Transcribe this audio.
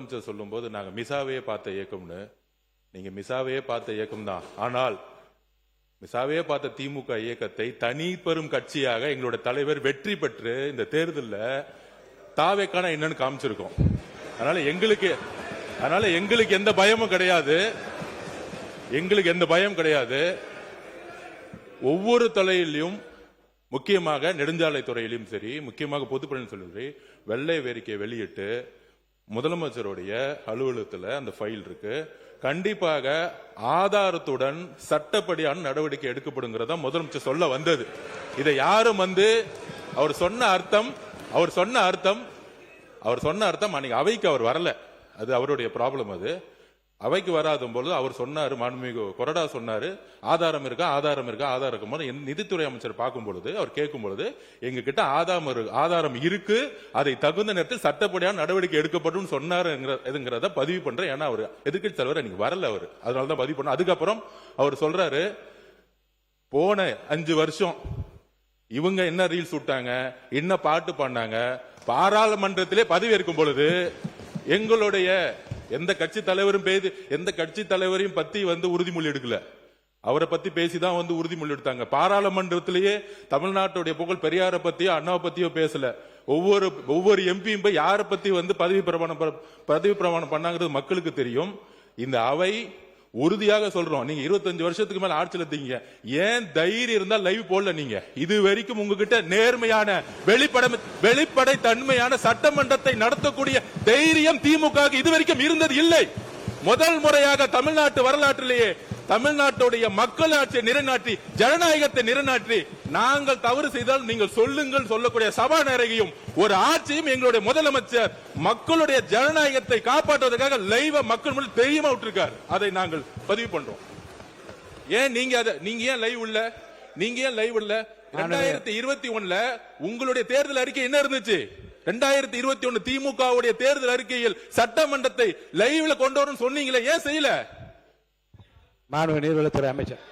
முதலமைச்சர் சொல்லும் போது நாங்க மிசாவே பார்த்த இயக்கம்னு, நீங்க மிசாவே பார்த்த இயக்கம் தான். ஆனால் மிசாவே பார்த்த திமுக இயக்கத்தை தனி பெரும் கட்சியாக எங்களோட தலைவர் வெற்றி பெற்று இந்த தேர்தலில் தாவேக்கான என்னன்னு காமிச்சிருக்கோம். அதனால எங்களுக்கு எந்த பயமும் கிடையாது. எங்களுக்கு எந்த பயம் கிடையாது. ஒவ்வொரு துறையிலும், முக்கியமாக நெடுஞ்சாலை துறையிலும் சரி, முக்கியமாக பொதுப்பணி சொல்லி வெள்ளை வேறிக்கை வெளியிட்டு முதலமைச்சருடைய அலுவலகத்தில் அந்த ஃபைல் இருக்கு. கண்டிப்பாக ஆதாரத்துடன் சட்டப்படியான நடவடிக்கை எடுக்கப்படுங்கிறதா முதலமைச்சர் சொல்ல வந்தது. இதை யாரும் அவர் சொன்ன அர்த்தம் அன்னைக்கு அவைக்கு அவர் வரல. அது அவருடைய ப்ராப்ளம். அது அவைக்கு வராத பொழுது அவர் சொன்னாரு, மாண்புமிகு கொறடா சொன்னாரு, ஆதாரம் இருக்கா. நிதித்துறை அமைச்சர் பார்க்கும் பொழுது, அவர் கேட்கும் பொழுது, எங்க கிட்ட ஆதாரம் இருக்கு, அதை தகுந்த நேரத்தில் சட்டப்படியான நடவடிக்கை எடுக்கப்படும் சொன்னாருங்கிறத பதிவு பண்றேன். ஏன்னா அவர் எதிர்க்கட்சி தலைவர் அன்னைக்கு வரல. அவர் அதனாலதான் பதிவு பண்ண. அதுக்கப்புறம் அவர் சொல்றாரு, போன 5 வருஷம் இவங்க என்ன ரீல்ஸ் விட்டாங்க, என்ன பாட்டு பாடினாங்க, பாராளுமன்றத்திலே பதவி இருக்கும் பொழுது எங்களுடைய எந்த கட்சி தலைவரையும் பத்தி உறுதிமொழி எடுக்கல. அவரை பத்தி பேசிதான் உறுதிமொழி எடுத்தாங்க. பாராளுமன்றத்திலேயே தமிழ்நாட்டுடைய புகழ் பெரியாரை பத்தியோ அண்ணாவை பத்தியோ பேசல. ஒவ்வொரு எம்பியும் போய் யாரை பத்தி பதவி பிரமாணம் பண்ணாங்கிறது மக்களுக்கு தெரியும். இந்த அவை உறுதியாக சொல்றோம், நீங்க 25 வருஷத்துக்கு மேல ஆட்சியில் இருக்கீங்க, ஏன் தைரியம் இருந்தா லைவ் போடல? நீங்க இது வரைக்கும் உங்ககிட்ட நேர்மையான வெளிப்படை தன்மையான சட்டமன்றத்தை நடத்தக்கூடிய தைரியம் திமுக இதுவரைக்கும் இருந்தது இல்லை. முதல் முறையாக தமிழ்நாட்டு வரலாற்றிலேயே தமிழ்நாட்டுடைய மக்கள் ஆட்சியை நிலைநாட்டி, ஜனநாயகத்தை நிலைநாட்டி, நாங்கள் தவறு செய்தால் நீங்கள் சொல்லுங்கள் சொல்லக்கூடிய சபாநாயகியும் ஒரு ஆட்சியும் எங்களுடைய முதலமைச்சர் மக்களுடைய ஜனநாயகத்தை காப்பாற்றுவதற்காக லைவ் மக்கள் முன்னாடி தெரியுமா விட்டுருக்காரு. அதை நாங்கள் பதிவு பண்றோம். ஏன் நீங்க ஏன் லைவ் இல்ல? 2021 உங்களுடைய தேர்தல் அறிக்கை என்ன இருந்துச்சு? 2021 திமுகவுடைய தேர்தல் அறிக்கையில் சட்டமன்றத்தை லைவ்ல கொண்டு வரணும் சொன்னீங்களே, ஏன் செய்யல? மாண்புமிகு நீர்வளத்துறை அமைச்சர்.